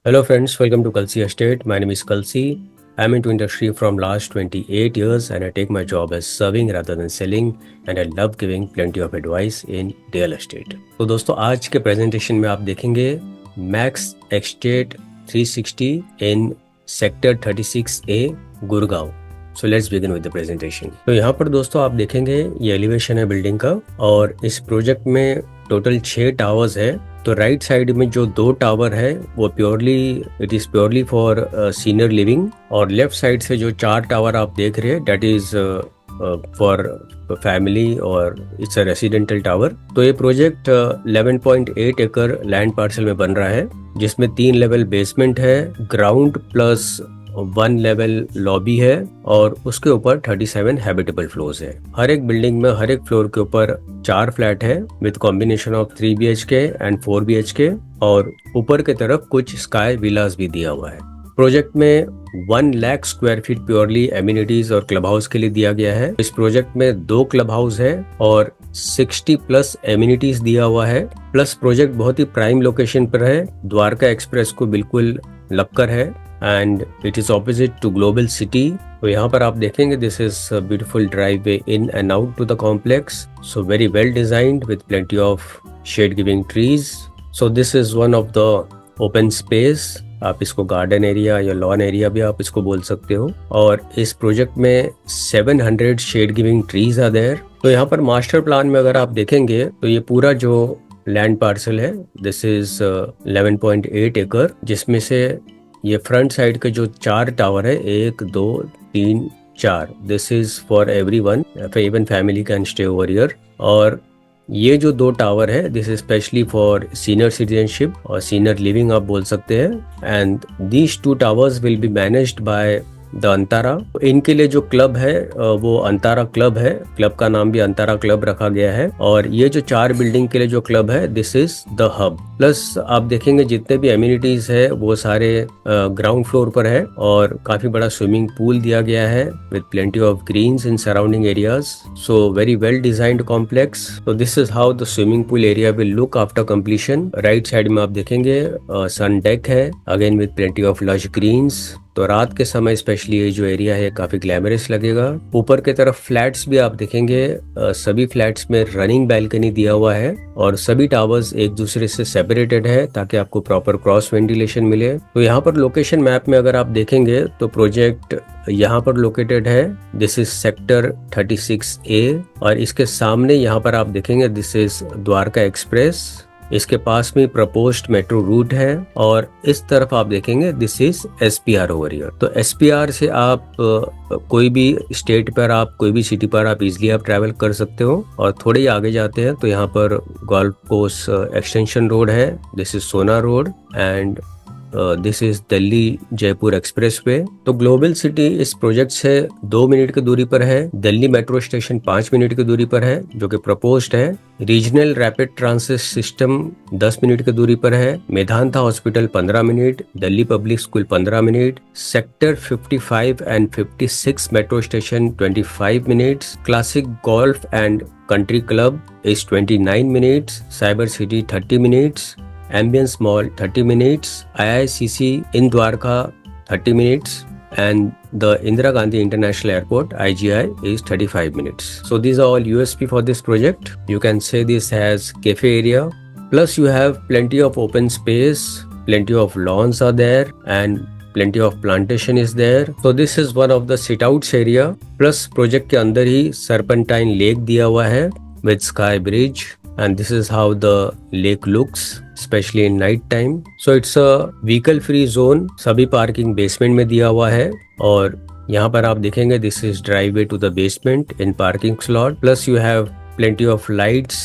Hello friends, welcome to Kalsi Estate. My name is Kalsi. I'm into industry from last 28 years and I take my job as serving rather than selling and I love giving plenty of advice in real estate. तो दोस्तों आज के presentation में आप देखेंगे max estate 360 in sector 36A Gurgaon. So let's begin with the presentation. तो यहाँ पर दोस्तों आप देखेंगे ये एलिवेशन है बिल्डिंग का और इस प्रोजेक्ट में टोटल 6 टावर्स है। तो राइट साइड में जो 2 टावर है वो it is purely for senior living और लेफ्ट साइड से जो 4 टावर आप देख रहे हैं दैट इज फॉर फैमिली और इट्स अ रेसिडेंटल टावर। तो ये प्रोजेक्ट 11.8 एकड़ लैंड पार्सल में बन रहा है जिसमें 3 लेवल बेसमेंट है, ग्राउंड प्लस 1 लेवल लॉबी है और उसके ऊपर 37 हैबिटेबल फ्लोर्स है। हर एक बिल्डिंग में हर एक फ्लोर के ऊपर 4 फ्लैट है with combination of 3 BHK and 4 BHK और ऊपर की तरफ कुछ स्काई विलास भी दिया हुआ है। प्रोजेक्ट में 1 lakh square feet purely amenities और क्लब हाउस के लिए दिया गया है। इस प्रोजेक्ट में 2 क्लब हाउस है और 60 प्लस एमिनिटीज दिया हुआ है। प्लस प्रोजेक्ट बहुत ही प्राइम लोकेशन पर है, द्वारका एक्सप्रेस को बिल्कुल लगकर है and it is opposite to global city. तो यहाँ पर आप देखेंगे this is beautiful driveway in and out to the complex. So very well designed with plenty of shade giving trees. So this is one of the open space, आप इसको garden area या lawn area भी आप इसको बोल सकते हो। और इस प्रोजेक्ट में 700 shade giving trees are there. तो यहाँ पर मास्टर प्लान में अगर आप देखेंगे तो ये पूरा जो लैंड पार्सल है दिस इज 11.8 एकड़ जिसमें से ये फ्रंट साइड के जो 4 टावर है 1 2 3 4 this is for everyone, even family can stay over here. और ये जो 2 टावर है this is specially for senior citizenship और सीनियर लिविंग आप बोल सकते हैं and these 2 towers will be managed by the Antara. इनके लिए जो क्लब है वो अंतारा क्लब है, क्लब का नाम भी अंतारा क्लब रखा गया है। और ये जो 4 बिल्डिंग के लिए जो क्लब है this is the hub. Plus आप देखेंगे जितने भी एमिनिटीज है वो सारे ग्राउंड फ्लोर पर है और काफी बड़ा स्विमिंग पूल दिया गया है with plenty of greens in surrounding areas. So very well designed complex. तो this is how the swimming pool area will look after completion. Right side में आप देखेंगे सन डेक है again with plenty of lush greens. तो रात के समय specially ये जो एरिया है काफी ग्लैमरस लगेगा। ऊपर के तरफ फ्लैट्स भी आप देखेंगे, सभी फ्लैट्स में रनिंग बैल्कनी दिया हुआ है और सभी टावर्स एक दूसरे से सेपरेटेड है ताकि आपको प्रॉपर क्रॉस वेंटिलेशन मिले। तो यहाँ पर लोकेशन मैप में अगर आप देखेंगे तो प्रोजेक्ट यहाँ पर लोकेटेड है, दिस इज सेक्टर 36A और इसके सामने यहाँ पर आप देखेंगे दिस इज द्वारका एक्सप्रेस। इसके पास में प्रपोज्ड मेट्रो रूट है और इस तरफ आप देखेंगे this is SPR over here. तो SPR से आप कोई भी स्टेट पर आप कोई भी सिटी पर आप इजीली आप ट्रैवल कर सकते हो। और थोड़े ही आगे जाते हैं तो यहाँ पर गोल्फ कोर्स एक्सटेंशन रोड है, दिस इज सोना road and this is Delhi Jaipur expressway. तो ग्लोबल सिटी इस प्रोजेक्ट से 2 मिनट की दूरी पर है, दिल्ली मेट्रो स्टेशन 5 मिनट की दूरी पर है जो कि प्रपोज्ड है। Regional rapid transit system 10 minute की दूरी पर है, Medanta hospital 15 minute, Delhi public school 15 minute, sector 55 and 56 metro station 25 minutes, classic golf and country club is 29 minutes, cyber city 30 minutes, Ambience Mall 30 minutes, IICC in Dwarka 30 minutes and the Indira Gandhi International Airport IGI is 35 minutes. So these are all USP for this project. You can say this has cafe area plus you have plenty of open space, plenty of lawns are there and plenty of plantation is there. So this is one of the sit outs area plus project के अंदर ही Serpentine Lake दिया हुआ है with sky bridge and this is how the lake looks especially in night time. So it's a vehicle free zone, सभी parking basement में दिया हुआ है और यहाँ पर आप देखेंगे this is driveway to the basement in parking slot plus you have plenty of lights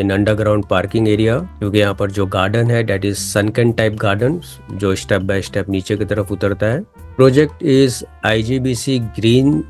in underground parking area क्योंकि यहाँ पर जो गार्डन है that is sunken type garden जो स्टेप बाय स्टेप नीचे की तरफ उतरता है। Project is IGBC green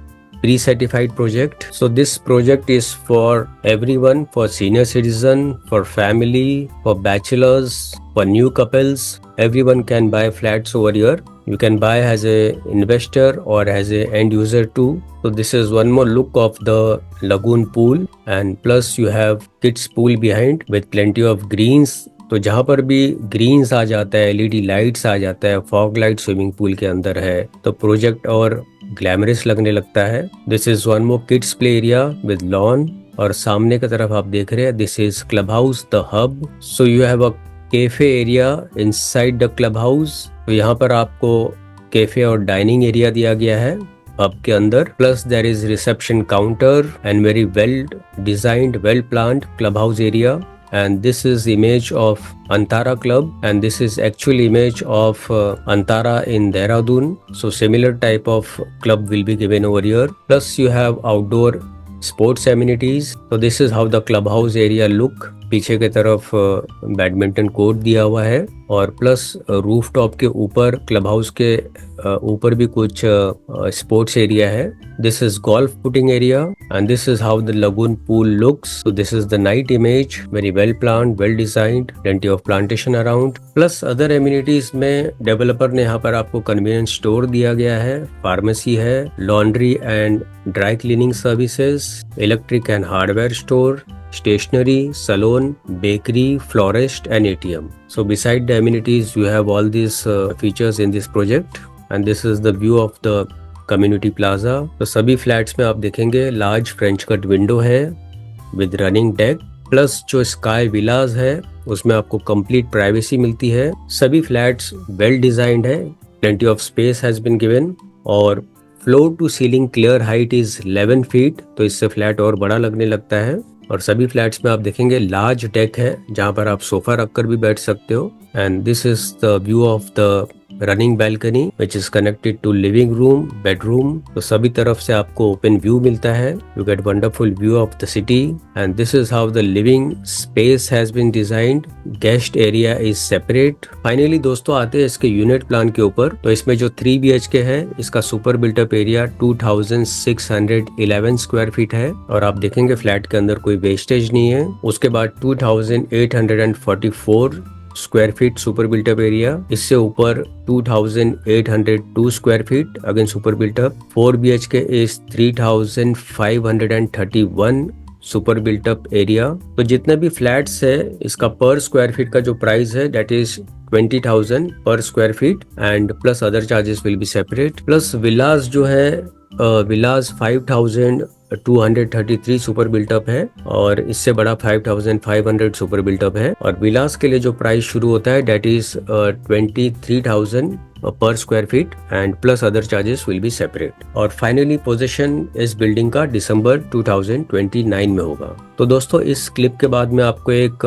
pre-certified project. So this project is for everyone, for senior citizen, for family, for bachelors, for new couples. Everyone can buy flats over here. You can buy as a investor or as a end user too. So this is one more look of the lagoon pool and plus you have kids pool behind with plenty of greens तो जहाँ पर भी Green's आ जाता है, LED lights आ जाता है, fog light swimming pool के अंदर है, तो प्रोजेक्ट और ग्लैमरस लगने लगता है। This is one more kids play area with lawn. और सामने की तरफ आप देख रहे हैं, this is club house the hub. So you have a cafe area inside the club house. तो यहाँ पर आपको कैफे और डाइनिंग एरिया दिया गया है हब के अंदर। Plus there is reception counter and very well designed, well planned club house area. And this is image of Antara Club, and this is actual image of Antara in Dehradun. So similar type of club will be given over here. Plus you have outdoor sports amenities. So this is how the clubhouse area look. पीछे की तरफ badminton court दिया हुआ है और plus roof top के ऊपर club house के ऊपर भी कुछ स्पोर्ट्स एरिया है। This is golf putting area and this is how the lagoon pool looks. So this is the night image, very well planned, well designed, plenty of plantation around. Plus other amenities में developer ने यहाँ पर आपको convenience store दिया गया है, pharmacy है, laundry and dry cleaning services, electric and hardware store, stationery, salon, bakery, florist and ATM. So beside the amenities you have all these features in this project and this is the view of the community plaza. तो सभी flats में आप देखेंगे large French cut window है with running deck. Plus जो sky villas है उसमें आपको कंप्लीट प्राइवेसी मिलती है। सभी फ्लैट्स वेल डिजाइंड है, plenty of space has been given और floor to ceiling clear height is 11 feet. तो इससे फ्लैट और बड़ा लगने लगता है। और सभी फ्लैट्स में आप देखेंगे लार्ज डेक है जहां पर आप सोफा रखकर भी बैठ सकते हो। And this is the view of the running balcony which is connected to living room, bedroom. तो सभी तरफ से आपको ओपन व्यू मिलता है। You get wonderful view of the city and this is how the living space has been designed. Guest area is separate. Finally दोस्तों आते हैं इसके यूनिट प्लान के ऊपर। तो इसमें जो 3 BHK है इसका super built up area 2611 square feet है और आप देखेंगे फ्लैट के अंदर कोई वेस्टेज नहीं है। उसके बाद 2844 square feet super built up area. इससे ऊपर 2802 square feet again super built up. 4 BHK is 3531 super built up area. तो जितने भी फ्लैट्स है इसका पर स्क्वायर फीट का जो प्राइस है that is 20,000 per square feet and plus other charges will be separate. Plus villas जो है विलास 5233 सुपर बिल्टअप है और इससे बड़ा 5500 सुपर बिल्टअप है। और विलास के लिए जो प्राइस शुरू होता है दैट इज 23,000 पर square feet and plus other charges will be separate. और फाइनली पोजीशन इस बिल्डिंग का दिसंबर 2029 में होगा। तो दोस्तों इस क्लिप के बाद मैं आपको एक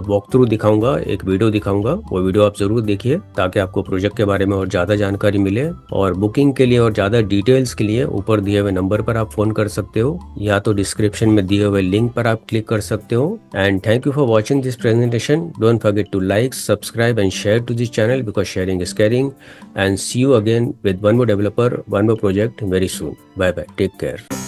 वॉक थ्रू दिखाऊंगा, एक वीडियो दिखाऊंगा। वो वीडियो आप जरूर देखिए ताकि आपको प्रोजेक्ट के बारे में और ज्यादा जानकारी मिले। और बुकिंग के लिए और ज्यादा डिटेल्स के लिए ऊपर दिए हुए नंबर पर आप फोन कर सकते हो या तो डिस्क्रिप्शन में दिए हुए लिंक पर आप क्लिक कर सकते हो। And thank you for watching this presentation. Don't forget to like, subscribe and share to this channel because sharing is caring. And see you again with one more developer, one more project very soon. Bye bye. Take care.